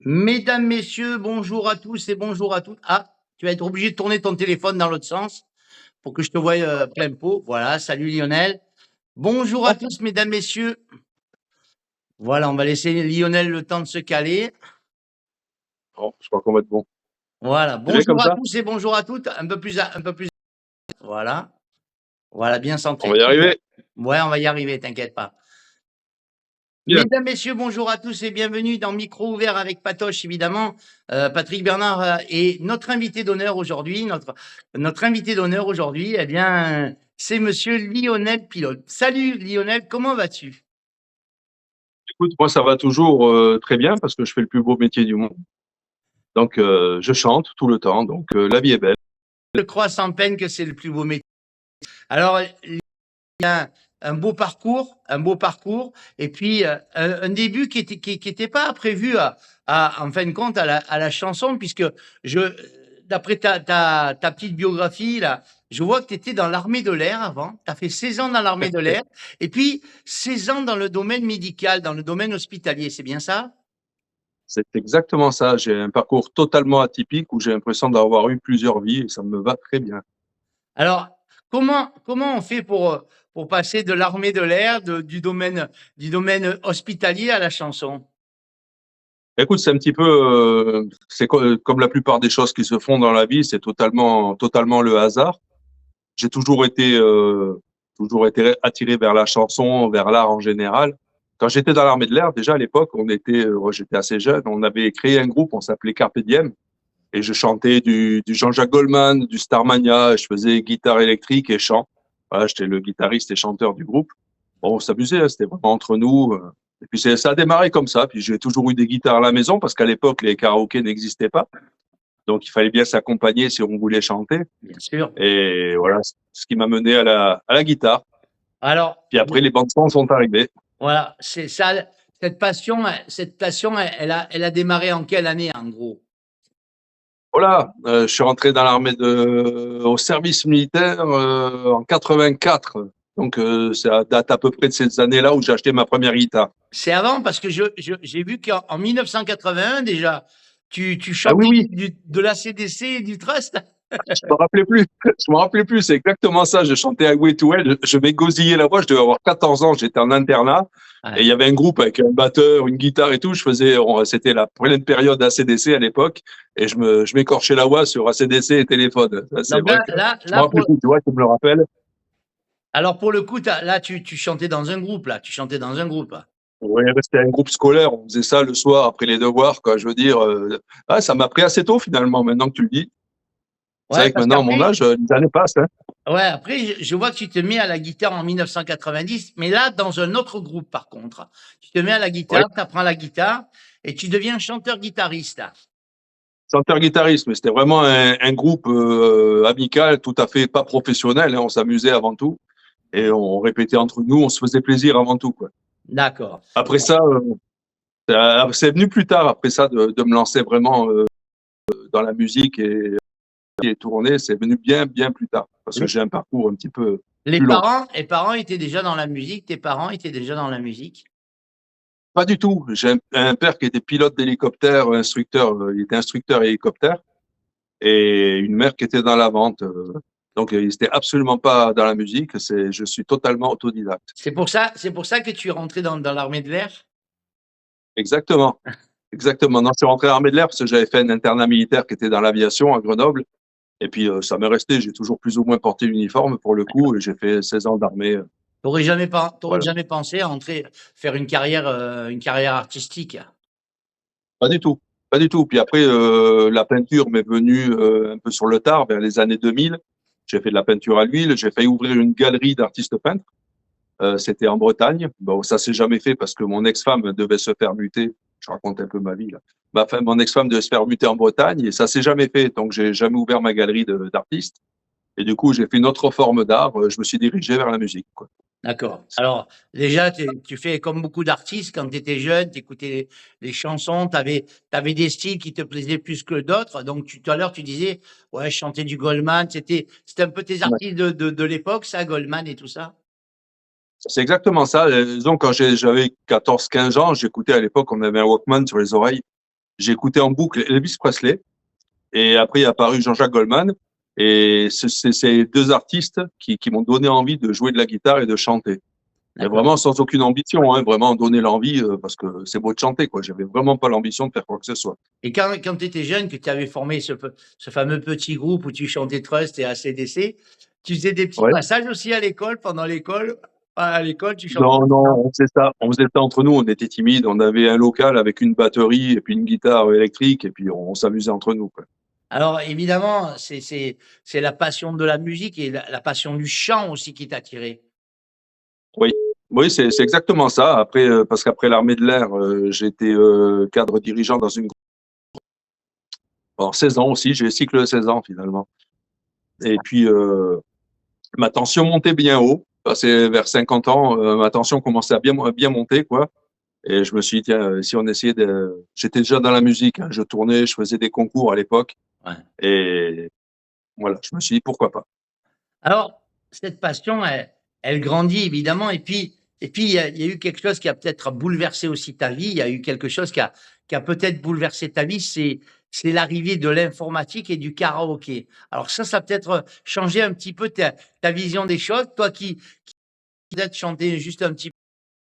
Mesdames, messieurs, bonjour à tous et bonjour à toutes. Ah, tu vas être obligé de tourner ton téléphone dans l'autre sens pour que je te voie plein pot. Voilà, salut Lionel. Bonjour à tous, mesdames, messieurs. Voilà, on va laisser Lionel le temps de se caler. Bon, je crois qu'on va être bon. Voilà, C'est bien comme bonjour à ça? tous et bonjour à toutes. Un peu plus, un peu plus. Voilà, voilà, bien On centré. va y arriver. Ouais, on va y arriver, t'inquiète pas. Bien. Mesdames, messieurs, bonjour à tous et bienvenue dans Micro ouvert avec Patoche, évidemment. Patrick Bernard est notre invité d'honneur aujourd'hui. Notre invité d'honneur aujourd'hui, eh bien, c'est monsieur Lionel Pilote. Salut Lionel, comment vas-tu? Écoute, moi, ça va toujours très bien parce que je fais le plus beau métier du monde. Donc, je chante tout le temps. Donc, la vie est belle. Je crois sans peine que c'est le plus beau métier. Alors, il y a un beau parcours, et puis un début qui était pas prévu en fin de compte à la chanson, puisque je, d'après ta petite biographie là, je vois que tu étais dans l'armée de l'air avant. Tu as fait 16 ans dans l'armée de l'air, et puis 16 ans dans le domaine médical, dans le domaine hospitalier. C'est bien ça? C'est exactement ça. J'ai un parcours totalement atypique où j'ai l'impression d'avoir eu plusieurs vies et ça me va très bien. Alors, comment on fait pour passer de l'armée de l'air, du domaine hospitalier à la chanson? Écoute, c'est un petit peu, comme la plupart des choses qui se font dans la vie, c'est totalement le hasard. J'ai toujours été attiré vers la chanson, vers l'art en général. Quand j'étais dans l'armée de l'air, déjà à l'époque, j'étais assez jeune, on avait créé un groupe, on s'appelait Carpe Diem, et je chantais du Jean-Jacques Goldman, du Starmania, je faisais guitare électrique et chant. Voilà, j'étais le guitariste et chanteur du groupe. Bon, on s'amusait, hein, c'était vraiment entre nous. Et puis ça a démarré comme ça. Puis j'ai toujours eu des guitares à la maison parce qu'à l'époque, les karaokés n'existaient pas. Donc il fallait bien s'accompagner si on voulait chanter. Bien sûr. Et voilà, ce qui m'a mené à la guitare. Alors, Puis après, les bandes son sont arrivées. voilà, c'est ça, cette passion, elle a démarré en quelle année, en gros? Voilà, je suis rentré dans au service militaire en 84. Donc ça date à peu près de ces années-là où j'ai acheté ma première guitare. C'est avant, parce que j'ai vu qu'en 1981, déjà, tu Ah oui, chantais oui, de la CDC et du Trust. je me rappelais plus. Je me rappelais plus, c'est exactement ça. Je chantais à Way to Well, je m'égosillais la voix, je devais avoir 14 ans, j'étais en internat. Et il Ouais. y avait un groupe avec un batteur, une guitare et tout. C'était la pleine période ACDC à l'époque. Et je m'écorchais la voix sur ACDC et téléphone. Ça, c'est Donc vrai que je me là, rappelais plus. Tu vois, tu me le rappelles. alors pour le coup, là, tu chantais dans un groupe, là, tu chantais dans un groupe. Ouais, c'était un groupe scolaire. On faisait ça le soir après les devoirs, quoi. Je veux dire, ça m'a pris assez tôt finalement, maintenant que tu le dis. C'est Ouais, vrai que parce maintenant, à mon qu'après, âge, les années passent, hein. ouais, après, je vois que tu te mets à la guitare en 1990, mais là, dans un autre groupe, par contre. Tu te mets à la Ouais. guitare, tu apprends la guitare, et tu deviens chanteur-guitariste. Chanteur-guitariste, mais c'était vraiment un groupe amical, tout à fait pas professionnel, hein. On s'amusait avant tout et on répétait entre nous, on se faisait plaisir avant tout, quoi. D'accord. Après ça, c'est venu plus tard, après ça, de me lancer vraiment dans la musique et tourner, c'est venu bien plus tard, parce que Les, j'ai un parcours un petit peu les plus long. parents, les parents étaient déjà dans la musique, tes parents étaient déjà dans la musique. Pas du tout. J'ai un père qui était pilote d'hélicoptère, instructeur, il était instructeur hélicoptère, et une mère qui était dans la vente. Donc, il n'était absolument pas dans la musique. Je suis totalement autodidacte. C'est pour ça que tu es rentré dans l'armée de l'air? Exactement. Exactement. Non, je suis rentré à l'armée de l'air parce que j'avais fait un internat militaire qui était dans l'aviation à Grenoble. Et puis, ça m'est resté. J'ai toujours plus ou moins porté l'uniforme pour le coup. Et j'ai fait 16 ans d'armée. T'aurais Voilà. jamais pensé à entrer, faire une carrière artistique? Pas du tout. Pas du tout. Puis après, la peinture m'est venue un peu sur le tard, vers les années 2000. J'ai fait de la peinture à l'huile. J'ai failli ouvrir une galerie d'artistes peintres. C'était en Bretagne. Bon, ça s'est jamais fait parce que mon ex-femme devait se faire muter. Je raconte un peu ma vie là. Mon ex-femme devait se faire muter en Bretagne et ça s'est jamais fait. Donc, j'ai jamais ouvert ma galerie d'artistes. Et du coup, j'ai fait une autre forme d'art. Je me suis dirigé vers la musique, quoi. D'accord. Alors, déjà, tu fais comme beaucoup d'artistes, quand tu étais jeune, tu écoutais les chansons, tu avais des styles qui te plaisaient plus que d'autres. Donc, tout à l'heure, tu disais, ouais, je chantais du Goldman. C'était un peu tes Ouais. artistes de l'époque, ça, Goldman et tout ça? C'est exactement ça. Disons, quand j'avais 14, 15 ans, j'écoutais à l'époque, on avait un Walkman sur les oreilles. j'ai écouté en boucle Elvis Presley. Et après, il est apparu Jean-Jacques Goldman. Et c'est ces deux artistes qui m'ont donné envie de jouer de la guitare et de chanter. Mais D'accord. vraiment sans aucune ambition, hein, vraiment donner l'envie, parce que c'est beau de chanter, quoi. J'avais vraiment pas l'ambition de faire quoi que ce soit. Et quand tu étais jeune, que tu avais formé ce fameux petit groupe où tu chantais Trust et AC/DC, tu faisais des petits Ouais. passages aussi à l'école, pendant l'école? À l'école, tu chantais? Non, non, on faisait ça entre nous, on était timides, on avait un local avec une batterie et puis une guitare électrique et puis on s'amusait entre nous, quoi. Alors évidemment, c'est la passion de la musique et la passion du chant aussi qui t'a attiré. Oui, oui, c'est exactement ça. Après, parce qu'après l'armée de l'air, j'ai été cadre dirigeant dans une. Bon, 16 ans aussi, j'ai cycle de 16 ans finalement. Et puis, ma tension montait bien haut. Passé vers 50 ans, ma tension commençait à bien monter, quoi. Et je me suis dit, tiens, si on essayait de. J'étais déjà dans la musique, hein, je tournais, je faisais des concours à l'époque. Ouais. Et voilà, je me suis dit, pourquoi pas. Alors, cette passion, elle grandit évidemment, et puis il y a eu quelque chose qui a peut-être bouleversé aussi ta vie. Il y a eu quelque chose qui a peut-être bouleversé ta vie, c'est l'arrivée de l'informatique et du karaoké. Alors ça a peut-être changé un petit peu ta vision des choses. Toi qui peut-être chanter juste un petit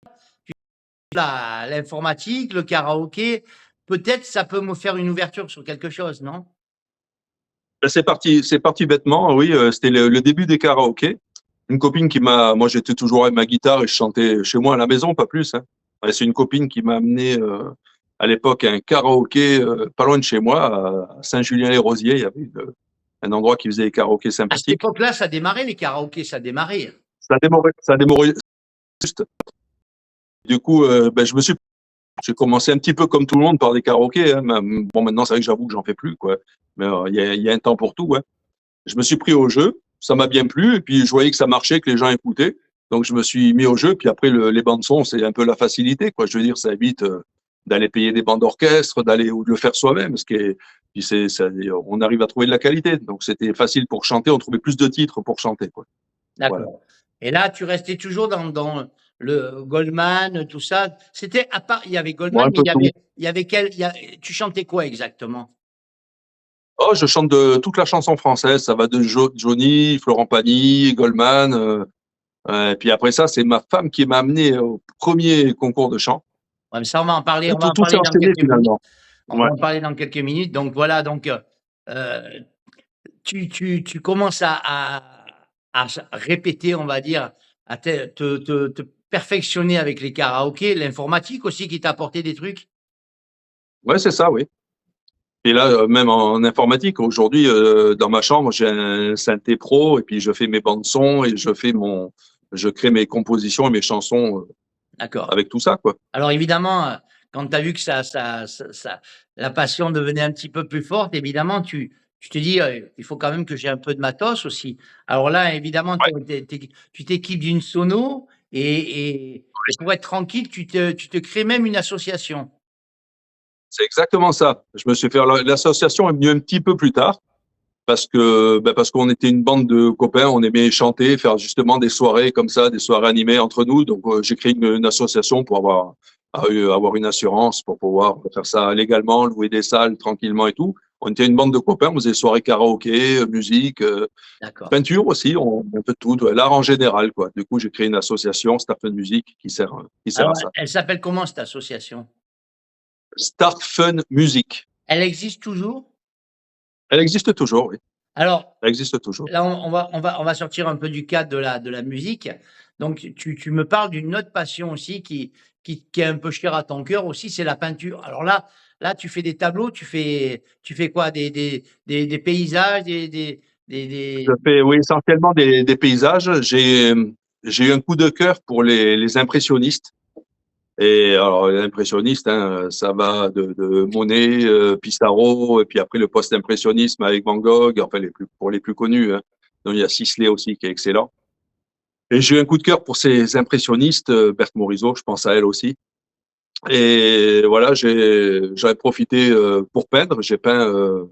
peu l'informatique, le karaoké, peut-être ça peut me faire une ouverture sur quelque chose, non? Ben, c'est parti bêtement, oui. C'était le début des karaokés. Une copine moi j'étais toujours avec ma guitare et je chantais chez moi à la maison, pas plus, hein. Ouais, c'est une copine qui m'a amené à l'époque à un karaoké pas loin de chez moi, à Saint-Julien-les-Rosiers. Il y avait un endroit qui faisait des karaokés À cette sympathiques. époque-là, ça démarrait les karaokés, ça démarrait. Ça a démarré juste. Du coup, j'ai commencé un petit peu comme tout le monde par des karaokés, hein. Bon, maintenant c'est vrai que j'avoue que j'en fais plus, quoi. Mais il y a un temps pour tout, ouais. Je me suis pris au jeu, ça m'a bien plu, et puis je voyais que ça marchait, que les gens écoutaient. Donc je me suis mis au jeu, puis après les bandes son, c'est un peu la facilité, quoi. Je veux dire, ça évite d'aller payer des bandes d'orchestre, d'aller ou de le faire soi-même, puis on arrive à trouver de la qualité. Donc c'était facile pour chanter, on trouvait plus de titres pour chanter, quoi. Voilà. D'accord. Et là, tu restais toujours dans le Goldman, tout ça. C'était à part, il y avait Bon, Goldman, un mais peu tout. il y avait tu chantais quoi exactement? Oh, je chante de toute la chanson française, ça va de Johnny, Florent Pagny, Goldman. Et puis après ça, c'est ma femme qui m'a amené au premier concours de chant. Ouais, mais ça, on va en Tout s'est parler dans enchaîné quelques minutes. finalement. On va Ouais. en parler dans quelques minutes. Donc voilà, tu commences à répéter, on va dire, à te perfectionner avec les karaokés, l'informatique aussi qui t'a apporté des trucs. Ouais, c'est ça, oui. Et là, même en informatique, aujourd'hui, dans ma chambre, j'ai un synthé pro et puis je fais mes bandes son et je crée mes compositions et mes chansons D'accord. avec tout ça, quoi. Alors évidemment, quand tu as vu que la passion devenait un petit peu plus forte, évidemment, tu te dis: «Il faut quand même que j'ai un peu de matos aussi». Alors là, évidemment, Ouais, tu t'équipes d'une sono et pour être tranquille, tu te crées même une association. c'est exactement ça. Je me suis fait l'association est venue un petit peu plus tard parce qu'on était une bande de copains, on aimait chanter, faire justement des soirées comme ça, des soirées animées entre nous. Donc j'ai créé une association pour avoir une assurance pour pouvoir faire ça légalement, louer des salles tranquillement et tout. On était une bande de copains, on faisait des soirées karaoké, musique, D'accord. peinture aussi, un peu de tout, l'art en général, quoi. Du coup, j'ai créé une association, Starfun Music, qui sert Alors, à ça. elle s'appelle comment cette association? Starfun Music. Elle existe toujours? Elle existe toujours, oui. Alors, Elle existe toujours. là, on va sortir un peu du cadre de la musique. Donc, tu me parles d'une autre passion aussi qui est un peu chère à ton cœur aussi, c'est la peinture. Alors là, tu fais des tableaux, tu fais quoi? Des paysages, Je des. fais, oui, essentiellement des paysages. J'ai eu un coup de cœur pour les impressionnistes. Et alors, les impressionnistes, hein, ça va de Monet, Pissarro, et puis après le post-impressionnisme avec Van Gogh, enfin pour les plus connus, hein. Donc il y a Sisley aussi qui est excellent. Et j'ai eu un coup de cœur pour ces impressionnistes, Berthe Morisot, je pense à elle aussi. Et voilà, j'avais profité pour peindre. J'ai peint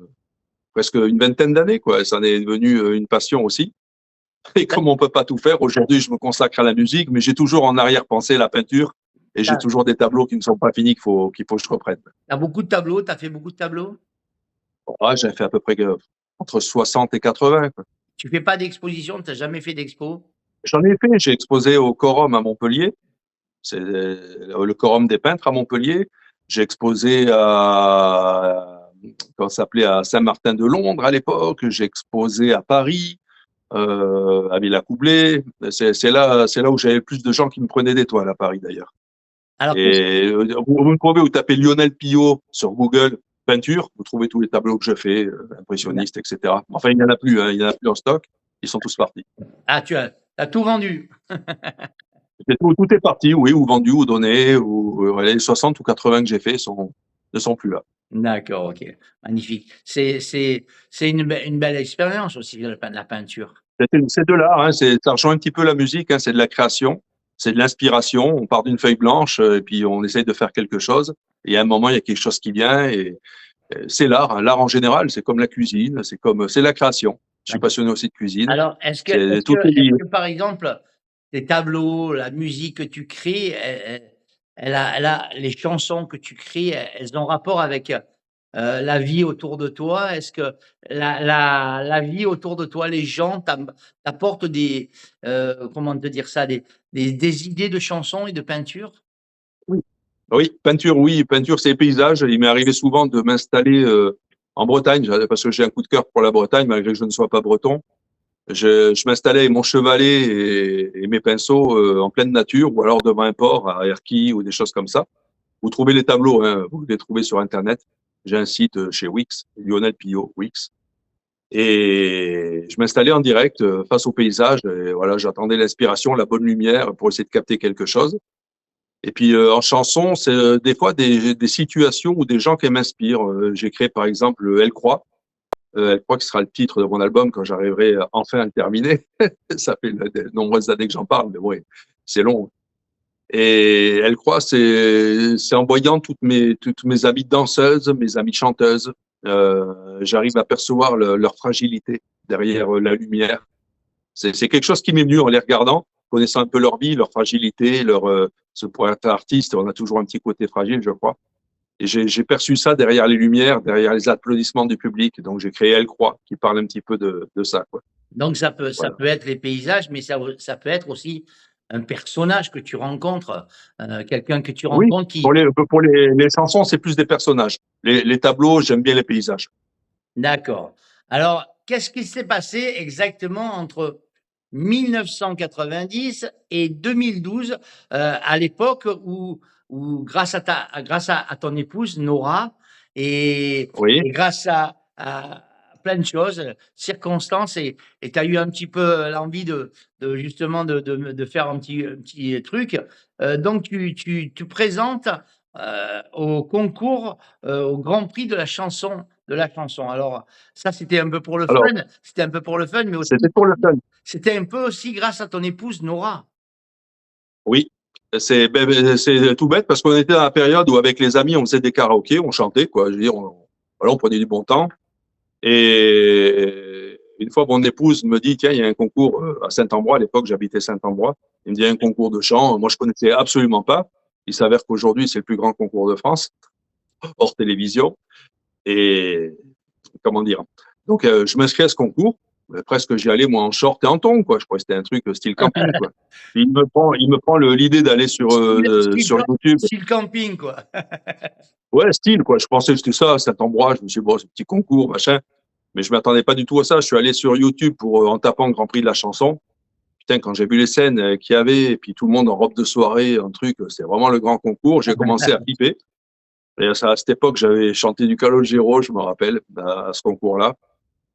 presque une vingtaine d'années, quoi. Ça en est devenu une passion aussi. Et comme on peut pas tout faire, aujourd'hui, je me consacre à la musique, mais j'ai toujours en arrière-pensée la peinture. et j'ai T'as toujours des tableaux qui ne sont pas finis qu'il faut que je reprenne. as beaucoup de tableaux, tu as fait beaucoup de tableaux? Ouais, j'ai fait à peu près entre 60 et 80, quoi. Tu fais pas d'exposition, tu as jamais fait d'expo? J'en ai fait, j'ai exposé au Quorum à Montpellier, c'est le Quorum des peintres à Montpellier. J'ai exposé comment ça s'appelait, à Saint-Martin-de-Londres à l'époque. J'ai exposé à Paris, à Villacoublay. C'est là où j'avais le plus de gens qui me prenaient des toiles à Paris d'ailleurs. Alors qu'est-ce Et vous me trouvez, vous tapez Lionel Pillot sur Google peinture, vous trouvez tous les tableaux que je fais, impressionnistes, etc. Enfin, il n'y en a plus, hein, il n'y en a plus en stock. Ils sont tous partis. ah, tu as tout vendu? Tout est parti, oui, ou vendu, ou donné, ou les 60 ou 80 que j'ai fait ne sont plus là. D'accord, OK, magnifique. C'est une belle expérience aussi, la peinture. C'est de l'art, hein, ça rejoint un petit peu la musique, hein, c'est de la création, c'est de l'inspiration. On part d'une feuille blanche et puis on essaye de faire quelque chose. Et à un moment, il y a quelque chose qui vient et c'est l'art. Hein. L'art en général, c'est comme la cuisine, c'est la création. Je suis passionné aussi de cuisine. Alors, C'est tout est lié. par exemple, tes tableaux, la musique que tu crées, les chansons que tu crées, elles ont rapport avec, la vie autour de toi? Est-ce que la vie autour de toi, les gens t'apportent des, comment te dire ça? Des idées de chansons et de peinture? Oui, peinture, c'est les paysages. Il m'est arrivé souvent de m'installer en Bretagne, parce que j'ai un coup de cœur pour la Bretagne, malgré que je ne sois pas breton. Je m'installais avec mon chevalet et mes pinceaux en pleine nature, ou alors devant un port à Erquy ou des choses comme ça. Vous trouvez les tableaux, hein, vous les trouvez sur Internet. J'ai un site chez Wix, Lionel Pillot, Wix. Et je m'installais en direct face au paysage. Et voilà, j'attendais l'inspiration, la bonne lumière pour essayer de capter quelque chose. Et puis en chanson, c'est des fois des situations ou des gens qui m'inspirent. J'ai créé par exemple Elle croit. Elle croit que ce sera le titre de mon album quand j'arriverai enfin à le terminer. Ça fait de nombreuses années que j'en parle, mais bon, c'est long. Et Elle croit, c'est en voyant toutes mes amies danseuses, mes amies chanteuses, j'arrive à percevoir leur fragilité derrière la lumière. C'est quelque chose qui m'est venu en les regardant, connaissant un peu leur vie, leur fragilité, pour être artiste, on a toujours un petit côté fragile, je crois. Et j'ai perçu ça derrière les lumières, derrière les applaudissements du public. Donc j'ai créé Elle croit, qui parle un petit peu de ça, quoi. Donc ça Voilà. peut être les paysages, mais ça peut être aussi un personnage que tu rencontres, quelqu'un que tu Oui, rencontres qui pour les chansons, c'est plus des personnages. Les tableaux, j'aime bien les paysages. d'accord. Alors, qu'est-ce qui s'est passé exactement entre 1990 et 2012, à l'époque où grâce à ton épouse Nora Oui. et grâce à plein de choses, circonstances et tu as eu un petit peu l'envie de justement de faire un petit truc, donc tu présentes, au concours, au Grand Prix de la chanson. Alors ça, c'était un peu pour le Alors, fun, mais c'était aussi pour le fun. c'était un peu aussi grâce à ton épouse Nora. Oui. C'est tout bête parce qu'on était dans la période où avec les amis, on faisait des karaokés, on chantait, quoi. Je veux dire, voilà, on prenait du bon temps. Et une fois, mon épouse me dit, tiens, il y a un concours à Saint-Ambrois. À l'époque, j'habitais Saint-Ambrois. Il me dit, il y a un concours de chant. Moi, je connaissais absolument pas. Il s'avère qu'aujourd'hui, c'est le plus grand concours de France, hors télévision. Et comment dire? Donc, je m'inscris à ce concours. Presque j'y allais, moi, en short et en tongs, quoi. Je crois que c'était un truc style camping, quoi. Puis il me prend l'idée d'aller sur YouTube. Style camping, quoi. Ouais, style, quoi. Je pensais que c'était ça, Saint-Ambrois. Je me suis dit, bon, c'est un petit concours, machin. Mais je m'attendais pas du tout à ça. Je suis allé sur YouTube en tapant Grand Prix de la chanson. Putain, quand j'ai vu les scènes qu'il y avait, et puis tout le monde en robe de soirée, un truc, c'était vraiment le grand concours. J'ai commencé à flipper. Et à cette époque, j'avais chanté du Calogero, je me rappelle, à ce concours-là.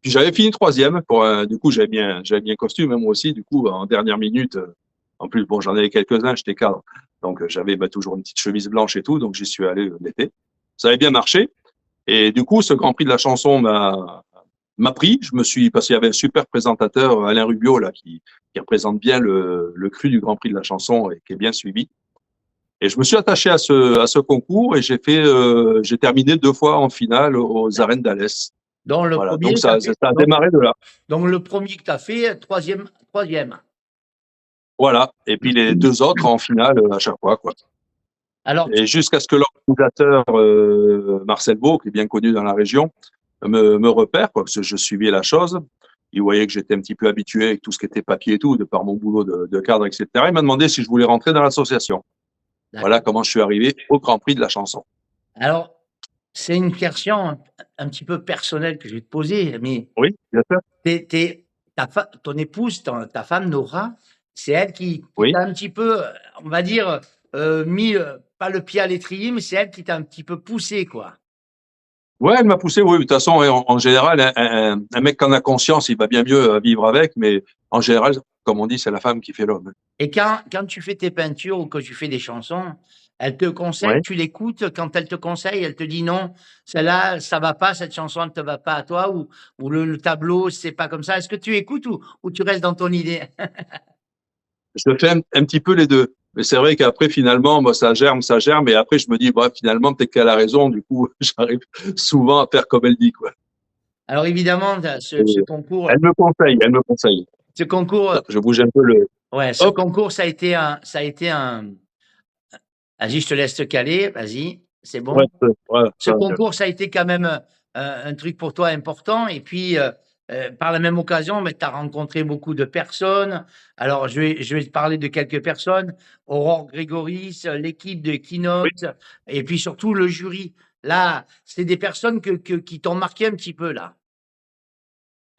Puis j'avais fini troisième. Du coup, j'avais bien costume, hein, moi aussi. Du coup, en dernière minute, en plus, bon, j'en avais quelques-uns, j'étais cadre. Donc, j'avais toujours une petite chemise blanche et tout. Donc, j'y suis allé l'été. Ça avait bien marché. Et du coup, ce Grand Prix de la chanson m'a pris. Parce qu'il y avait un super présentateur, Alain Rubio, là, qui représente bien le cru du Grand Prix de la chanson et qui est bien suivi. Et je me suis attaché à ce concours et j'ai terminé 2 fois en finale aux Arènes d'Alès. Donc le Voilà. premier Donc ça a démarré de là. donc le premier que tu as fait, troisième. Voilà. Et puis les 2 autres en finale à chaque fois, quoi. Alors, Et jusqu'à ce que l'organisateur Marcel Beau, qui est bien connu dans la région, me repère, quoi, parce que je suivais la chose. Il voyait que j'étais un petit peu habitué avec tout ce qui était papier et tout, de par mon boulot de cadre, etc. Il m'a demandé si je voulais rentrer dans l'association. Voilà d'accord. comment je suis arrivé au Grand Prix de la chanson. Alors, c'est une question un petit peu personnelle que je vais te poser, mais Oui, bien sûr. ton épouse, ta femme Nora, c'est elle qui Oui. t'a un petit peu, on va dire, mis, pas le pied à l'étrier, mais c'est elle qui t'a un petit peu poussé, quoi. Ouais, elle m'a poussé. Oui, de toute façon, ouais, en général, un mec qui en a conscience, il va bien mieux vivre avec, mais en général, comme on dit, c'est la femme qui fait l'homme. Et quand tu fais tes peintures ou que tu fais des chansons, elle te conseille, Ouais. tu l'écoutes, quand elle te conseille, elle te dit: «Non, celle-là, ça va pas, cette chanson, elle te va pas à toi» ou le tableau, c'est pas comme ça. Est-ce que tu écoutes ou tu restes dans ton idée? Je fais un petit peu les deux. Mais c'est vrai qu'après, finalement, moi, ça germe, et après, je me dis, bah, finalement, peut-être qu'elle a raison. Du coup, j'arrive souvent à faire comme elle dit, quoi. Alors évidemment, tu Et elle me conseille, elle me conseille. ce concours, Je bouge un peu le. ouais, ce Hop. concours, ça a été un vas-y, je te laisse te caler, vas-y, c'est Ouais, bon. voilà, Ce concours, ça a été quand même, un truc pour toi important et puis, par la même occasion, tu as rencontré beaucoup de personnes. Alors je vais te parler de quelques personnes, Aurore Grégoris, l'équipe de oui. Equinox et puis surtout le jury. Là, c'est des personnes qui t'ont marqué un petit peu là?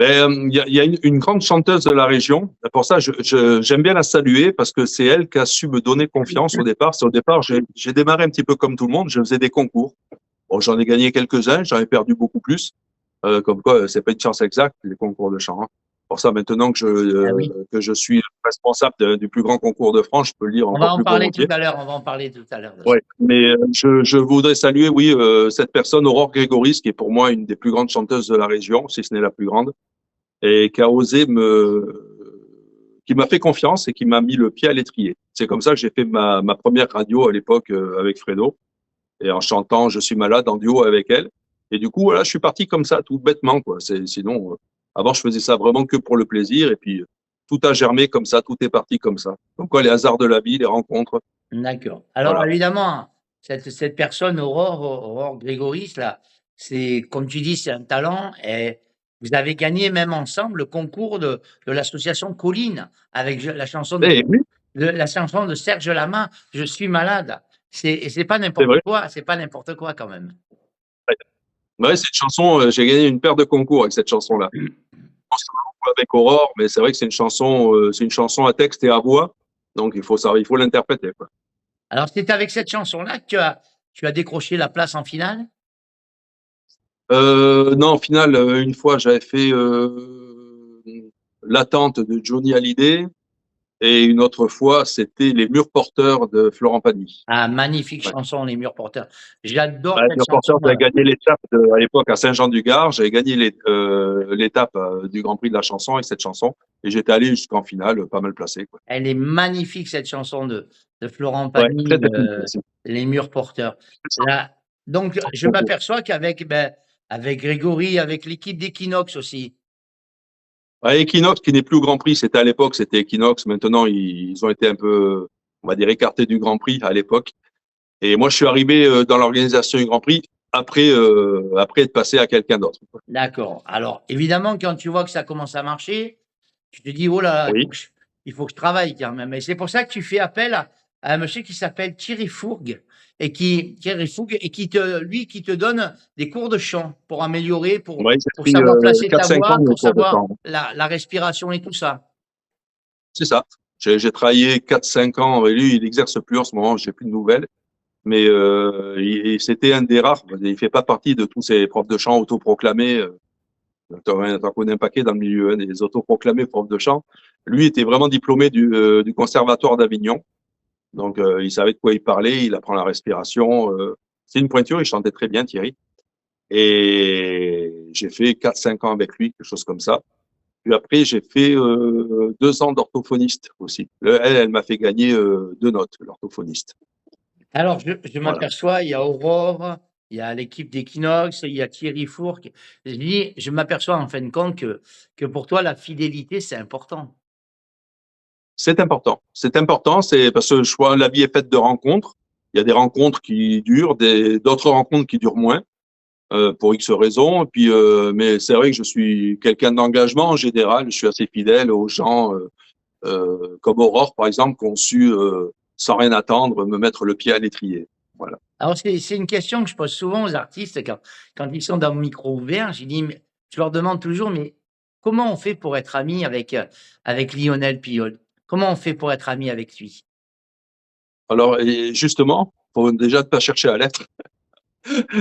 Il y a une grande chanteuse de la région. Pour ça, j'aime bien la saluer parce que c'est elle qui a su me donner confiance au départ. Au départ, j'ai démarré un petit peu comme tout le monde. Je faisais des concours. Bon, j'en ai gagné quelques-uns, j'en ai perdu beaucoup plus. Comme quoi, c'est pas une science exacte, les concours de chant, hein. Pour ça, maintenant Ah oui, que je suis responsable du plus grand concours de France, je peux le dire on va encore en plus parler tout volontiers. à l'heure, on va en parler tout à l'heure de ça. Ouais. Mais je voudrais saluer, oui, cette personne, Aurore Grégoris, qui est pour moi une des plus grandes chanteuses de la région, si ce n'est la plus grande, et qui a osé qui m'a fait confiance et qui m'a mis le pied à l'étrier. C'est comme ça que j'ai fait ma première radio à l'époque avec Fredo, et en chantant Je suis malade en duo avec elle. Et du coup, voilà, je suis parti comme ça, tout bêtement, quoi. Sinon, avant, je faisais ça vraiment que pour le plaisir, et puis tout a germé comme ça, tout est parti comme ça. Donc, quoi, les hasards de la vie, les rencontres, D'accord. Alors voilà. évidemment, cette personne Aurore Grégoris là, c'est comme tu dis, c'est un talent et vous avez gagné même ensemble le concours de l'association Colline avec la chanson Et oui, la chanson de Serge Lama, «Je suis malade». C'est pas c'est n'importe vrai. quoi, c'est pas n'importe quoi quand même. Ouais. Ouais, cette chanson, j'ai gagné une paire de concours avec cette chanson-là. En ce moment, avec Aurore, mais c'est vrai que c'est une chanson à texte et à voix, donc il faut l'interpréter, quoi. Alors c'est avec cette chanson-là que tu as décroché la place en finale? Non, au final, une fois, j'avais fait L'attente de Johnny Hallyday, et une autre fois, c'était Les Murs Porteurs de Florent Pagny. Ah magnifique Ouais. chanson, Les Murs Porteurs. J'adore Ouais, Les cette Murs chanson, Porteurs, j'avais gagné l'étape à l'époque à Saint-Jean-du-Gard. J'avais gagné l'étape du Grand Prix de la chanson avec cette chanson, et j'étais allé jusqu'en finale, pas mal placé, quoi. elle est magnifique cette chanson de Florent Ouais, Pagny, très technique aussi. Les Murs Porteurs. Là, donc je Concours. m'aperçois qu'avec, avec Grégory, avec l'équipe d'Equinox aussi. Ouais, Equinox, qui n'est plus au Grand Prix, c'était à l'époque, c'était Equinox. Maintenant, ils ont été un peu, on va dire, écartés du Grand Prix à l'époque. Et moi, je suis arrivé dans l'organisation du Grand Prix après être passé à quelqu'un d'autre. D'accord. Alors évidemment, quand tu vois que ça commence à marcher, tu te dis: «Oh là là, Oui, il faut que je travaille quand même» et c'est pour ça que tu fais appel à un monsieur qui s'appelle Thierry Fourgue et qui te donne des cours de chant pour améliorer, ouais, j'ai pour pris savoir placer ta 4-5 ans voix, de pour cours de savoir chant. la respiration et tout ça. C'est ça. J'ai travaillé 4-5 ans avec lui. Il n'exerce plus en ce moment. J'ai plus de nouvelles. Mais c'était un des rares. Il fait pas partie de tous ces profs de chant autoproclamés. T'en connais un paquet dans le milieu, hein, des autoproclamés profs de chant. Lui était vraiment diplômé du Conservatoire d'Avignon. Donc, il savait de quoi il parlait. Il apprend la respiration. C'est une pointure. Il chantait très bien, Thierry. Et j'ai fait 4-5 ans avec lui, quelque chose comme ça. Puis après, j'ai fait 2 ans d'orthophoniste aussi. Elle m'a fait gagner 2 notes, l'orthophoniste. Alors je Voilà. m'aperçois, il y a Aurore, il y a l'équipe d'Equinox, il y a Thierry Fourque. Je m'aperçois en fin de compte que pour toi la fidélité, c'est important. C'est important. C'est important, c'est parce que je crois la vie est faite de rencontres. Il y a des rencontres qui durent, d'autres rencontres qui durent moins, pour X raisons. Et puis, mais c'est vrai que je suis quelqu'un d'engagement en général. Je suis assez fidèle aux gens, comme Aurore, par exemple, qui ont su, sans rien attendre, me mettre le pied à l'étrier. Voilà. Alors, c'est une question que je pose souvent aux artistes quand ils sont dans le micro ouvert. Je leur demande toujours, mais comment on fait pour être ami avec Lionel Piol? Comment on fait pour être ami avec lui? Alors, et justement, faut déjà ne pas chercher à l'être.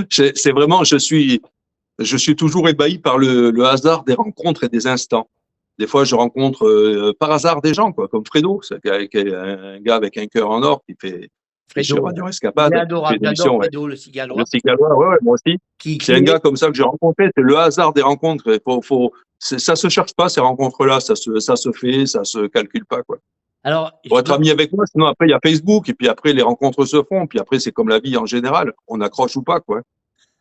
C'est vraiment, je suis toujours ébahi par le hasard des rencontres et des instants. Des fois, je rencontre par hasard des gens, quoi, comme Fredo, c'est un gars avec un cœur en or qui fait chez Fredo, Radio il est Escapade, qui fait adorable. des J'adore émissions, ouais. Fredo, le Le cigalois, Cigalois, ouais, ouais, moi aussi. C'est qui un gars est. comme ça que j'ai rencontré. C'est le hasard des rencontres. Ça se cherche pas, ces rencontres-là. Ça se fait, ça se calcule pas, quoi. Alors, Pour être ami avec moi, sinon après, il y a Facebook, et puis après, les rencontres se font, puis après, c'est comme la vie en général. On accroche ou pas, quoi.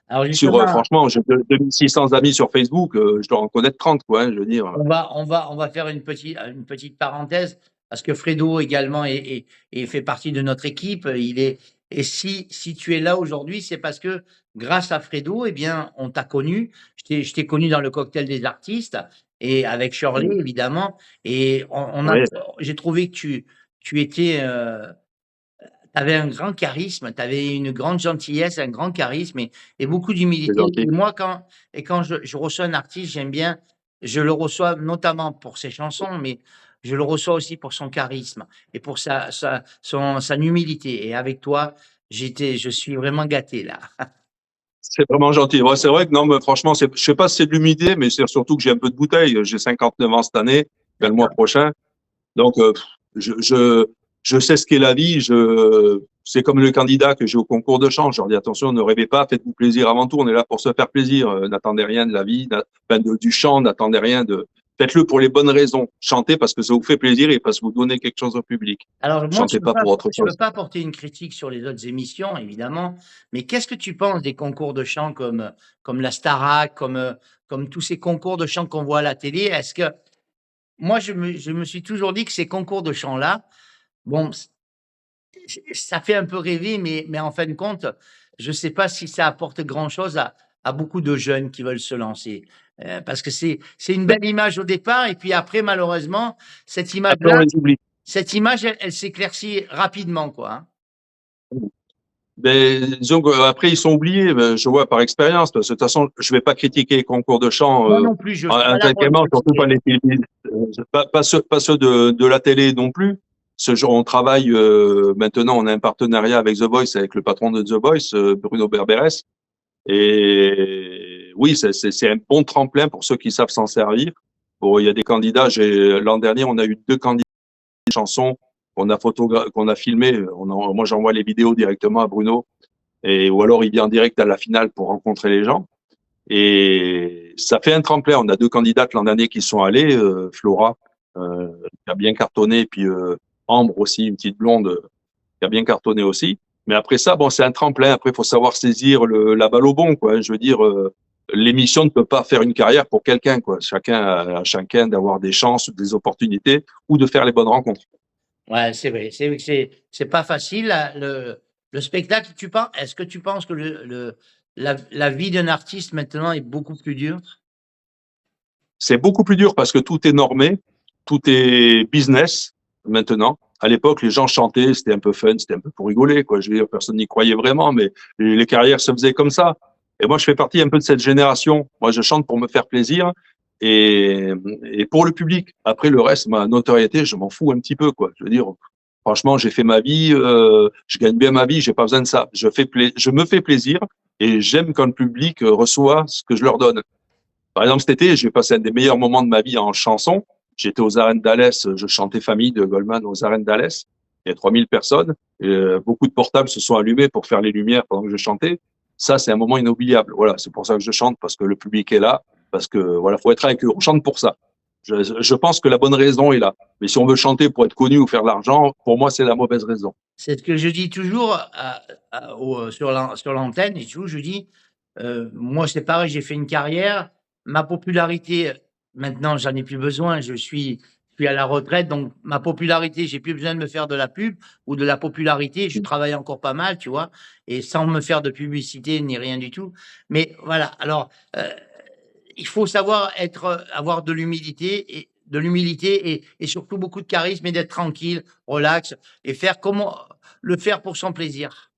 alors justement, Franchement, j'ai 2600 amis sur Facebook, je dois en connaître 30, quoi, hein, je veux dire. on va faire une petite parenthèse parce que Fredo également fait partie de notre équipe. Et si tu es là aujourd'hui, c'est parce que grâce à Fredo, eh bien, on t'a connu. Je t'ai connu dans le cocktail des artistes et avec Shirley, évidemment. Et Oui, j'ai trouvé que tu étais, tu avais un grand charisme, tu avais une grande gentillesse, un grand charisme et beaucoup c'est d'humilité. Et gentil. moi, quand je reçois un artiste, j'aime bien, je le reçois notamment pour ses chansons, mais je le reçois aussi pour son charisme et pour sa humilité. Et avec toi, je suis vraiment gâté là. C'est vraiment gentil. Ouais, c'est vrai que non, mais franchement, je sais pas si c'est de l'humidité, mais c'est surtout que j'ai un peu de bouteille. J'ai 59 ans cette année, ben, le mois D'accord. prochain. Donc, je, je, je sais ce qu'est la vie. C'est comme le candidat que j'ai au concours de chant. Je leur dis attention, ne rêvez pas, faites-vous plaisir avant tout. On est là pour se faire plaisir. N'attendez rien de la vie, du chant, n'attendez rien de. Faites-le pour les bonnes raisons. Chantez parce que ça vous fait plaisir et parce que vous donnez quelque chose au public. Alors moi, Chantez pas pour autre je peux chose. pas porter une critique sur les autres émissions, évidemment, mais qu'est-ce que tu penses des concours de chant comme la Starac, comme tous ces concours de chant qu'on voit à la télé? Est-ce que moi, je me suis toujours dit que ces concours de chant-là, bon, ça fait un peu rêver, mais en fin de compte, je sais pas si ça apporte grand-chose à beaucoup de jeunes qui veulent se lancer. Parce que c'est une belle image au départ, et puis après, malheureusement, cette Après, on image-là, les oublie. elle s'éclaircit rapidement, quoi, hein. Ben, disons qu'après, ils sont oubliés, ben, je vois par expérience, parce que de toute façon, je vais pas critiquer les concours de chant, Moi non plus, je suis pas là pour les intellectuellement, surtout pas critiquer. les télé, pas ceux de la télé non plus. Ce genre, on travaille, maintenant, on a un partenariat avec The Voice, avec le patron de The Voice, Bruno Berberes. Et oui, c'est un bon tremplin pour ceux qui savent s'en servir. Bon, il y a des candidats, l'an dernier, on a eu 2 candidats de chansons qu'on a filmé. Moi, j'envoie les vidéos directement à Bruno ou alors il vient en direct à la finale pour rencontrer les gens. Et ça fait un tremplin. On a 2 candidates l'an dernier qui sont allées, Flora, qui a bien cartonné, et puis Ambre aussi, une petite blonde, qui a bien cartonné aussi. Mais après ça, bon, c'est un tremplin. Après, il faut savoir saisir la balle au bon, quoi. Je veux dire, l'émission ne peut pas faire une carrière pour quelqu'un, quoi. Chacun d'avoir des chances, des opportunités ou de faire les bonnes rencontres. Ouais, c'est vrai. C'est vrai que c'est pas facile. Le spectacle, est-ce que tu penses que la vie d'un artiste maintenant est beaucoup plus dure? C'est beaucoup plus dur parce que tout est normé, tout est business maintenant. À l'époque, les gens chantaient, c'était un peu fun, c'était un peu pour rigoler, quoi. Je veux dire, personne n'y croyait vraiment, mais les carrières se faisaient comme ça. Et moi, je fais partie un peu de cette génération. Moi, je chante pour me faire plaisir et, et pour le public. Après, le reste, ma notoriété, je m'en fous un petit peu, quoi. Je veux dire, franchement, j'ai fait ma vie, je gagne bien ma vie, j'ai pas besoin de ça. Je me fais plaisir et j'aime quand le public reçoit ce que je leur donne. Par exemple, cet été, j'ai passé un des meilleurs moments de ma vie en chanson. J'étais aux arènes d'Alès, je chantais Famille de Goldman aux arènes d'Alès. Il y a 3000 personnes. Et, beaucoup de portables se sont allumés pour faire les lumières pendant que je chantais. Ça, c'est un moment inoubliable. Voilà, c'est pour ça que je chante, parce que le public est là, parce que voilà, faut être avec eux. On chante pour ça. Je pense que la bonne raison est là. Mais si on veut chanter pour être connu ou faire de l'argent, pour moi, c'est la mauvaise raison. C'est ce que je dis toujours sur l'antenne. Et toujours, je dis, moi, c'est pareil, j'ai fait une carrière. Ma popularité, maintenant, j'en ai plus besoin. suis à la retraite, donc ma popularité, j'ai plus besoin de me faire de la pub ou de la popularité. Je travaille encore pas mal, tu vois, et sans me faire de publicité ni rien du tout. Mais voilà, alors, il faut savoir être, avoir de l'humilité et surtout beaucoup de charisme et d'être tranquille, relax et faire comment le faire pour son plaisir.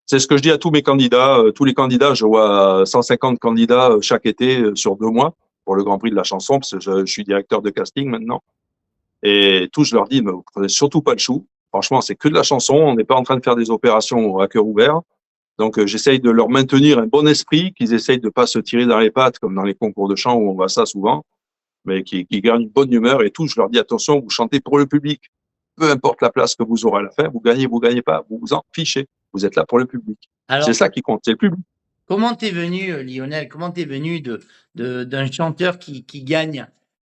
C'est ce que je dis à tous mes candidats. Tous les candidats, je vois 150 candidats chaque été sur 2 mois pour le Grand Prix de la chanson, parce que je suis directeur de casting maintenant. Et tous, je leur dis, mais vous prenez surtout pas le chou. Franchement, c'est que de la chanson. On n'est pas en train de faire des opérations à cœur ouvert. Donc, j'essaye de leur maintenir un bon esprit, qu'ils essayent de pas se tirer dans les pattes comme dans les concours de chant où on voit ça souvent, mais qui gardent une bonne humeur et tout. Je leur dis, attention, vous chantez pour le public. Peu importe la place que vous aurez à la fin, vous gagnez pas, vous vous en fichez. Vous êtes là pour le public. C'est Alors, ça qui compte, c'est le public. comment t'es venu, Lionel, comment t'es venu d'un chanteur qui gagne,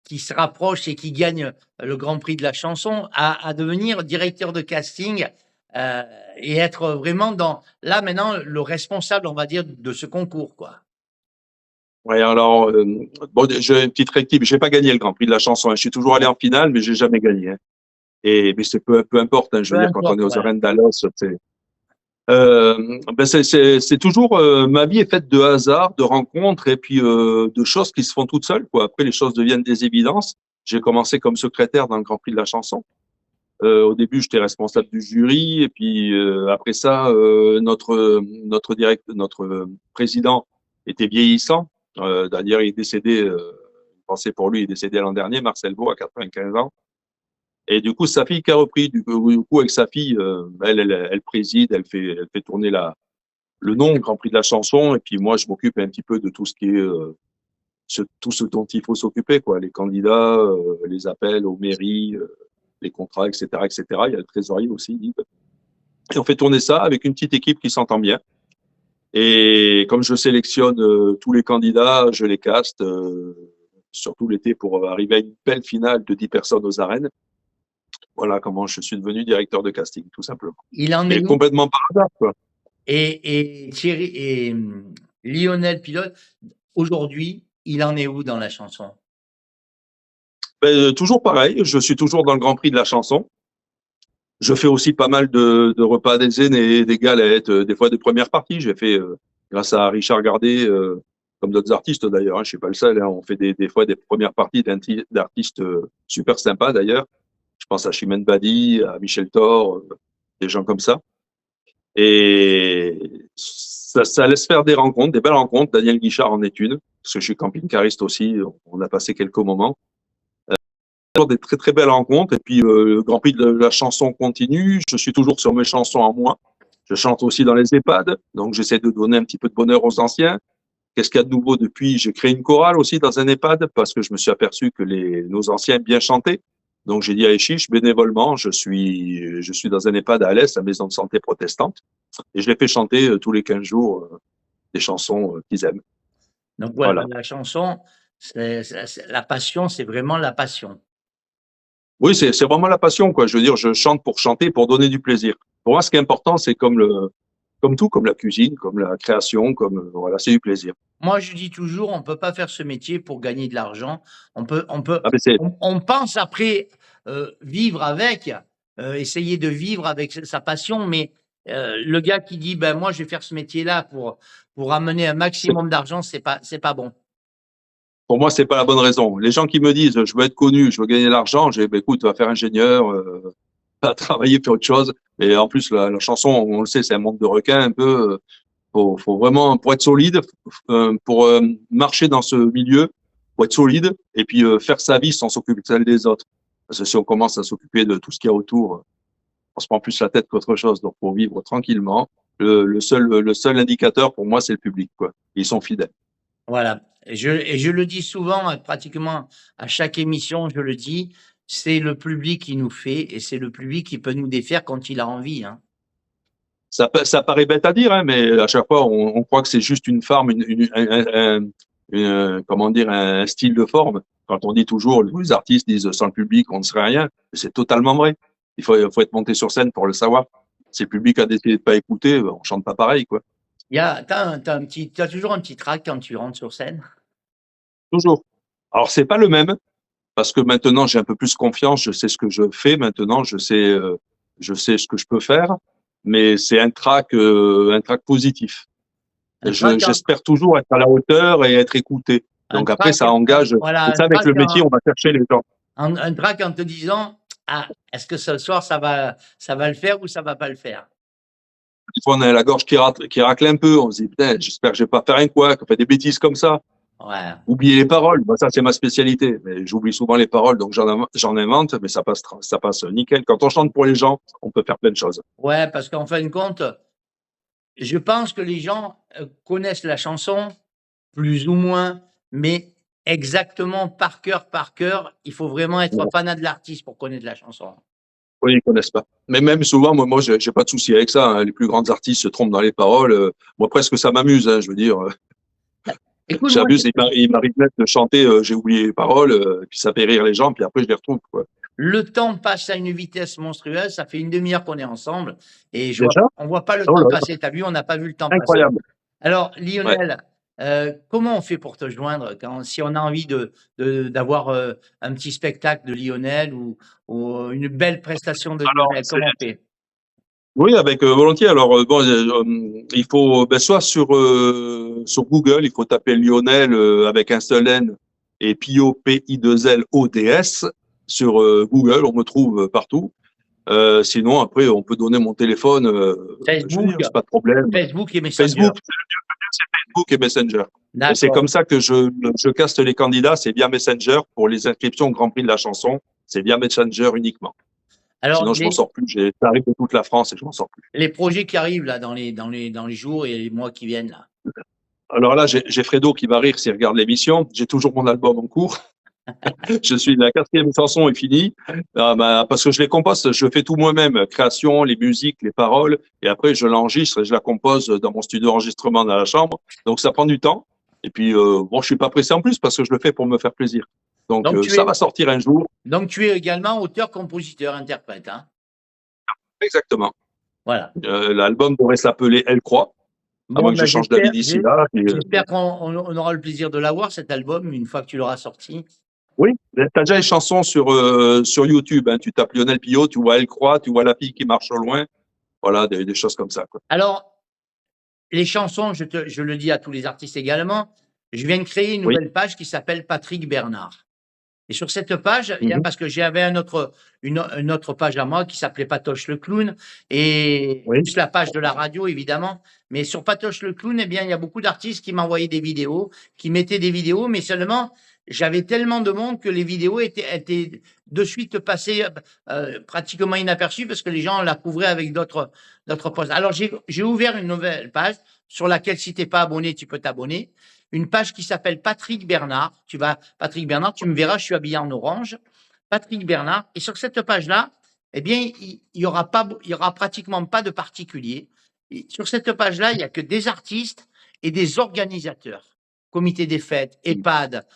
qui se rapproche et qui gagne le Grand Prix de la chanson à devenir directeur de casting et être vraiment là maintenant, le responsable, on va dire, de ce concours, quoi. Ouais, alors, bon, j'ai une petite rectitude. J'ai pas gagné le Grand Prix de la chanson, hein. Je suis toujours allé en finale, mais j'ai jamais gagné, hein. Mais c'est peu importe, hein. Je Peu veux dire, quand on importe, est aux ouais. arènes d'Alos, c'est toujours, ma vie est faite de hasards, de rencontres et puis de choses qui se font toutes seules, quoi. Après, les choses deviennent des évidences. J'ai commencé comme secrétaire dans le Grand Prix de la chanson. Au début, j'étais responsable du jury et puis après ça, notre président était vieillissant. D'ailleurs, il est décédé. Pensez pour lui, il est décédé l'an dernier, Marcel Beau, à 95 ans. Et du coup, sa fille qui a repris. Du coup, avec sa fille, elle préside, elle fait tourner le nom Grand Prix de la chanson. Et puis moi, je m'occupe un petit peu de tout ce qui est tout ce dont il faut s'occuper, quoi. Les candidats, les appels aux mairies, les contrats, etc., etc. Il y a le trésorier aussi. Et on fait tourner ça avec une petite équipe qui s'entend bien. Et comme je sélectionne tous les candidats, je les caste, surtout l'été, pour arriver à une belle finale de 10 personnes aux arènes. Voilà comment je suis devenu directeur de casting, tout simplement. Il en est Mais où? complètement par hasard, quoi. Et Thierry et Lionel Pilote, aujourd'hui, il en est où dans la chanson? Toujours pareil, je suis toujours dans le Grand Prix de la chanson. Je fais aussi pas mal de repas des aînés, des galettes, des fois des premières parties. J'ai fait, grâce à Richard Gardet, comme d'autres artistes d'ailleurs, hein, je suis pas le seul, hein, on fait des fois des premières parties d'artistes super sympas d'ailleurs. Je pense à Chimène Badi, à Michel Thor, des gens comme ça. Et ça laisse faire des rencontres, des belles rencontres. Daniel Guichard en est une, parce que je suis camping-cariste aussi. On a passé quelques moments. Des très très belles rencontres. Et puis le Grand Prix de la chanson continue. Je suis toujours sur mes chansons en moi. Je chante aussi dans les EHPAD, donc j'essaie de donner un petit peu de bonheur aux anciens. Qu'est-ce qu'il y a de nouveau depuis? J'ai créé une chorale aussi dans un EHPAD parce que je me suis aperçu que nos anciens bien chantaient. Donc j'ai dit à Echiche, bénévolement, je suis dans un EHPAD à Alès, la maison de santé protestante, et je les fais chanter tous les 15 jours des chansons qu'ils aiment. Donc voilà, Voilà. la chanson, la passion, c'est vraiment la passion. Oui, c'est vraiment la passion, quoi. Je veux dire, je chante pour chanter, pour donner du plaisir. Pour moi, ce qui est important, c'est comme tout, comme la cuisine, comme la création, voilà, c'est du plaisir. Moi, je dis toujours, on peut pas faire ce métier pour gagner de l'argent. Ah, mais c'est, On pense après vivre avec, essayer de vivre avec sa passion, mais le gars qui dit, ben moi, je vais faire ce métier-là pour amener un c'est- maximum d'argent, c'est pas bon. pour moi, c'est pas la bonne raison. Les gens qui me disent, je veux être connu, je veux gagner de l'argent, j'ai, ben, écoute, va faire ingénieur, va travailler, faire autre chose. Et en plus, la chanson, on le sait, c'est un monde de requins un peu. Faut vraiment, pour être solide, pour marcher dans ce milieu, faut être solide et puis faire sa vie sans s'occuper de celle des autres. Parce que si on commence à s'occuper de tout ce qu'il y a autour, on se prend plus la tête qu'autre chose. Donc, faut vivre tranquillement. Le seul indicateur pour moi, c'est le public, quoi. Ils sont fidèles. Voilà. Et je le dis souvent, pratiquement à chaque émission, je le dis, c'est le public qui nous fait et c'est le public qui peut nous défaire quand il a envie, hein. Ça paraît bête à dire, hein, mais à chaque fois, on croit que c'est juste une forme, comment dire, un style de forme. Quand on dit toujours, les artistes disent sans le public, on ne serait rien. C'est totalement vrai. Il faut être monté sur scène pour le savoir. Si le public a décidé de pas écouter, on chante pas pareil, quoi. T'as toujours un petit trac quand tu rentres sur scène. Toujours. Alors, c'est pas le même. parce que maintenant j'ai un peu plus confiance, je sais ce que je fais maintenant, je sais ce que je peux faire, mais c'est un track positif. Un track, J'espère toujours être à la hauteur et être écouté. un Donc après, track, ça engage. voilà, C'est ça, avec le métier, on va chercher les gens. un track en te disant, ah, est-ce que ce soir ça va le faire ou ça va pas le faire? Des fois, on a la gorge qui racle un peu. On se dit, putain, j'espère que je vais pas faire un couac, faire des bêtises comme ça. Ouais. Oublier les paroles, bah, ça c'est ma spécialité. Mais j'oublie souvent les paroles, donc j'en invente, mais ça passe nickel. Quand on chante pour les gens, on peut faire plein de choses. Ouais, parce qu'en fin de compte, je pense que les gens connaissent la chanson, plus ou moins, mais exactement par cœur, il faut vraiment être fanat de l'artiste pour connaître la chanson. Oui, ils connaissent pas. Mais même souvent, moi, j'ai pas de souci avec ça, hein. Les plus grands artistes se trompent dans les paroles. Moi, presque ça m'amuse, hein, je veux dire. Écoute, moi, J'abuse, il m'arrive même de chanter, j'ai oublié les paroles, puis ça fait rire les gens, puis après je les retrouve, quoi. le temps passe à une vitesse monstrueuse, ça fait une demi-heure qu'on est ensemble et Déjà? on voit pas le Oh temps là là, passer. T'as vu, on n'a pas vu le temps passer. incroyable. Alors, Ouais. Lionel, comment on fait pour te joindre si on a envie d'avoir un petit spectacle de Lionel ou une belle prestation de Alors, Lionel, comment on fait? oui, avec volontiers. Alors, bon, il faut, ben, soit sur Google, il faut taper Lionel avec un seul N et Pio, P-I-2-L-O-D-S. Sur Google, on me trouve partout. Sinon, après, on peut donner mon téléphone. Je veux Facebook, dire, c'est pas de problème. Facebook et Messenger. Facebook, c'est Facebook et Messenger. Et c'est D'accord. comme ça que je caste les candidats, c'est via Messenger pour les inscriptions au Grand Prix de la chanson. C'est via Messenger uniquement. Alors, Sinon, je m'en sors plus. Ça arrive de toute la France et je m'en sors plus. les projets qui arrivent là dans les jours et les mois qui viennent là. Alors là, j'ai Fredo qui va rire s'il regarde l'émission. J'ai toujours mon album en cours. Je suis la 4e chanson est finie. Parce que je les compose, je fais tout moi-même. Création, les musiques, les paroles. Et après, je l'enregistre et je la compose dans mon studio d'enregistrement dans la chambre. Donc, ça prend du temps. Et puis, bon, je suis pas pressé en plus parce que je le fais pour me faire plaisir. Donc ça va sortir un jour. Donc, tu es également auteur, compositeur, interprète, hein? Exactement. Voilà. L'album devrait s'appeler Elle croit. À moins que je change d'avis d'ici là. J'espère qu'on aura le plaisir de l'avoir, cet album, une fois que tu l'auras sorti. Oui, tu as déjà les chansons sur YouTube. Hein. Tu tapes Lionel Pio, tu vois Elle croit, tu vois La fille qui marche au loin. Voilà, des choses comme ça, quoi. Alors, les chansons, je le dis à tous les artistes également, je viens de créer une nouvelle page qui s'appelle Patrick Bernard. Et sur cette page, parce que j'avais une autre page à moi qui s'appelait Patoche le clown, et plus la page de la radio, évidemment. Mais sur Patoche le clown, eh bien, il y a beaucoup d'artistes qui m'envoyaient des vidéos, qui mettaient des vidéos, mais seulement, j'avais tellement de monde que les vidéos étaient de suite passées pratiquement inaperçues parce que les gens la couvraient avec d'autres posts. Alors, j'ai ouvert une nouvelle page sur laquelle, si tu n'es pas abonné, tu peux t'abonner. Une page qui s'appelle Patrick Bernard. Patrick Bernard, tu me verras, je suis habillé en orange. Patrick Bernard. Et sur cette page-là, eh bien, il y aura pratiquement pas de particuliers. Sur cette page-là, il y a que des artistes et des organisateurs. Comité des fêtes, EHPAD,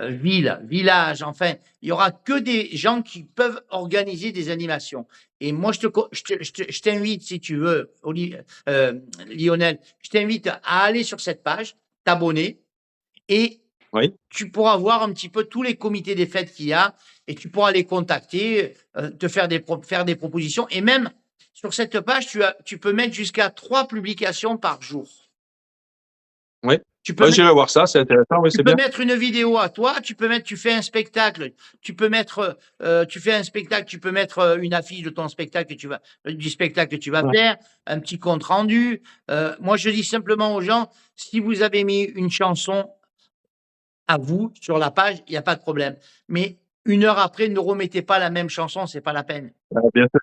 ville, village, enfin, il y aura que des gens qui peuvent organiser des animations. Et moi, je t'invite, si tu veux, Lionel, je t'invite à aller sur cette page, t'abonner, et tu pourras voir un petit peu tous les comités des fêtes qu'il y a, et tu pourras les contacter, te faire des propositions, et même sur cette page, tu peux mettre jusqu'à 3 publications par jour. Oui. J'irai voir ça, c'est intéressant. Oui, tu peux mettre une vidéo à toi, tu fais un spectacle, tu fais un spectacle, tu peux mettre une affiche de ton spectacle du spectacle que tu vas faire, un petit compte rendu. Moi, je dis simplement aux gens, si vous avez mis une chanson à vous sur la page, il n'y a pas de problème. Mais 1 heure après, ne remettez pas la même chanson, c'est pas la peine. Bien sûr,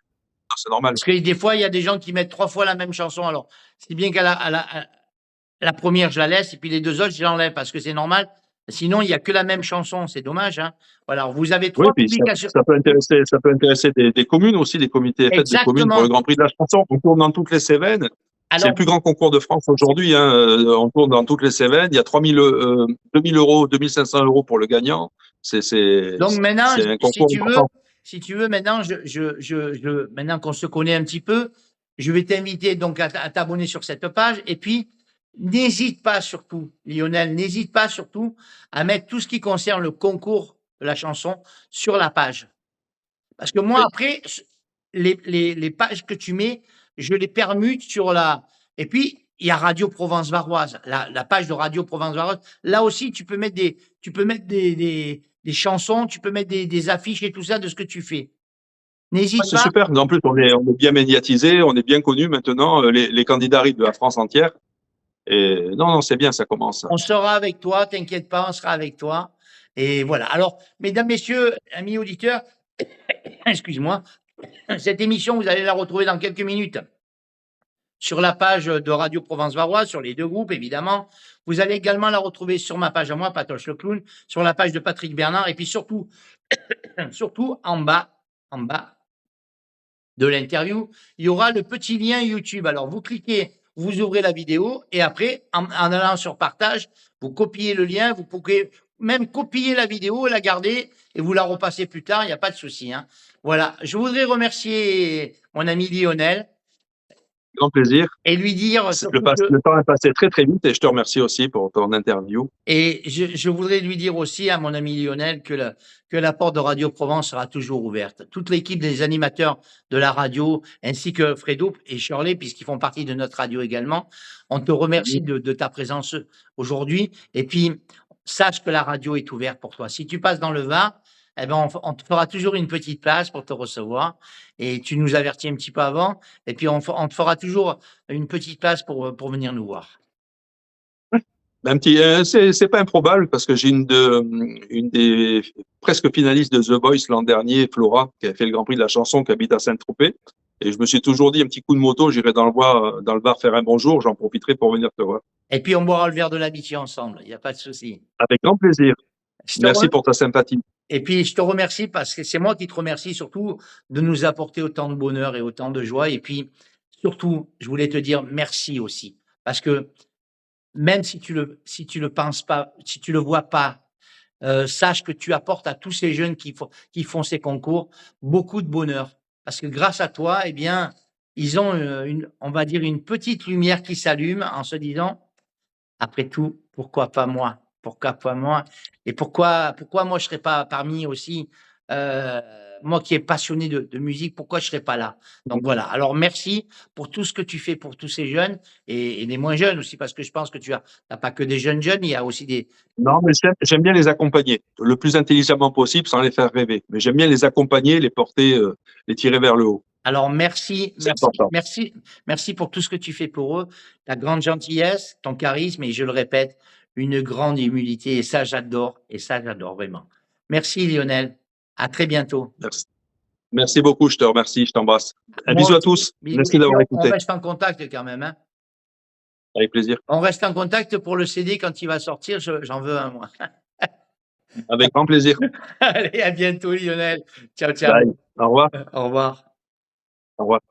c'est normal. Parce que des fois, il y a des gens qui mettent 3 fois la même chanson. Alors, c'est bien qu'à la première, je la laisse, et puis les 2 autres, je l'enlève parce que c'est normal. Sinon, il n'y a que la même chanson, c'est dommage. Hein. Voilà, vous avez 3 publications. Ça peut intéresser des communes aussi, des comités fêtes des communes pour le Grand Prix de la chanson. On tourne dans toutes les Cévennes. C'est le plus grand concours de France aujourd'hui. Hein. On tourne dans toutes les Cévennes. Il y a 2000 euros, 2500 euros pour le gagnant. Donc maintenant, un concours si tu veux, maintenant, maintenant qu'on se connaît un petit peu, je vais t'inviter donc à t'abonner sur cette page. Et puis, n'hésite pas surtout, Lionel, n'hésite pas surtout à mettre tout ce qui concerne le concours de la chanson sur la page. Parce que moi, Oui, après, les pages que tu mets, je les permute sur la. Et puis, il y a Radio Provence Varoise, la page de Radio Provence Varoise. Là aussi, tu peux mettre des chansons, tu peux mettre des affiches et tout ça de ce que tu fais. N'hésite c'est pas. super. En plus, on est bien médiatisé, on est bien connu maintenant. Les candidats arrivent de la France entière. Et non, non, c'est bien, ça commence. On sera avec toi, t'inquiète pas, on sera avec toi. Et voilà. Alors, mesdames, messieurs, amis auditeurs, excuse-moi, cette émission, vous allez la retrouver dans quelques minutes sur la page de Radio Provence Varoise, sur les deux groupes, évidemment. Vous allez également la retrouver sur ma page à moi, Patoche le Clown, sur la page de Patrick Bernard, et puis surtout, surtout en bas de l'interview, il y aura le petit lien YouTube. Alors, vous cliquez, vous ouvrez la vidéo, et après, en allant sur partage, vous copiez le lien, vous pouvez même copier la vidéo, la garder, et vous la repassez plus tard, il n'y a pas de souci, hein. Voilà. Je voudrais remercier mon ami Lionel Grand plaisir. et lui dire surtout que. Le temps est passé très, très vite et je te remercie aussi pour ton interview. Et je voudrais lui dire aussi à mon ami Lionel que la porte de Radio Provence sera toujours ouverte. Toute l'équipe des animateurs de la radio, ainsi que Fredo et Shirley, puisqu'ils font partie de notre radio également, on te remercie de ta présence aujourd'hui. Et puis, sache que la radio est ouverte pour toi. Si tu passes dans le Var, eh ben, on te fera toujours une petite place pour te recevoir. Et tu nous avertis un petit peu avant. Et puis, on te fera toujours une petite place pour venir nous voir. C'est pas improbable parce que j'ai une des presque finalistes de The Voice l'an dernier, Flora, qui a fait le Grand Prix de la chanson, qui habite à Saint-Tropez. Et je me suis toujours dit, un petit coup de moto, j'irai dans le bar faire un bonjour, j'en profiterai pour venir te voir. Et puis, on boira le verre de l'amitié ensemble. Il n'y a pas de souci. Avec grand plaisir. Merci pour ta sympathie. Et puis, je te remercie parce que c'est moi qui te remercie surtout de nous apporter autant de bonheur et autant de joie. Et puis, surtout, je voulais te dire merci aussi. Parce que même si tu le penses pas, si tu le vois pas, sache que tu apportes à tous ces jeunes qui font ces concours beaucoup de bonheur. Parce que grâce à toi, eh bien, ils ont on va dire, une petite lumière qui s'allume en se disant, après tout, pourquoi pas moi? Pourquoi pas moi? Et pourquoi moi je serais pas parmi aussi, heu, moi qui est passionné de musique, pourquoi je serais pas là? Donc voilà, alors merci pour tout ce que tu fais pour tous ces jeunes et les moins jeunes aussi, parce que je pense que tu as pas que des jeunes, il y a aussi des. Non, mais j'aime bien les accompagner le plus intelligemment possible sans les faire rêver. Mais j'aime bien les accompagner, les porter, les tirer vers le haut. Alors merci, C'est merci, important. merci, merci pour tout ce que tu fais pour eux, ta grande gentillesse, ton charisme et je le répète, une grande humilité et ça j'adore vraiment. Merci Lionel, à très bientôt. Merci. Merci beaucoup, je te remercie, je t'embrasse. Un Moi bisou à aussi, tous. bisous Merci et puis d'avoir on écouté. reste en contact quand même, hein. Avec plaisir. On reste en contact pour le CD quand il va sortir, j'en veux un moi. Avec grand plaisir. Allez, à bientôt Lionel. Ciao, ciao. Bye. Au revoir. Au revoir. Au revoir.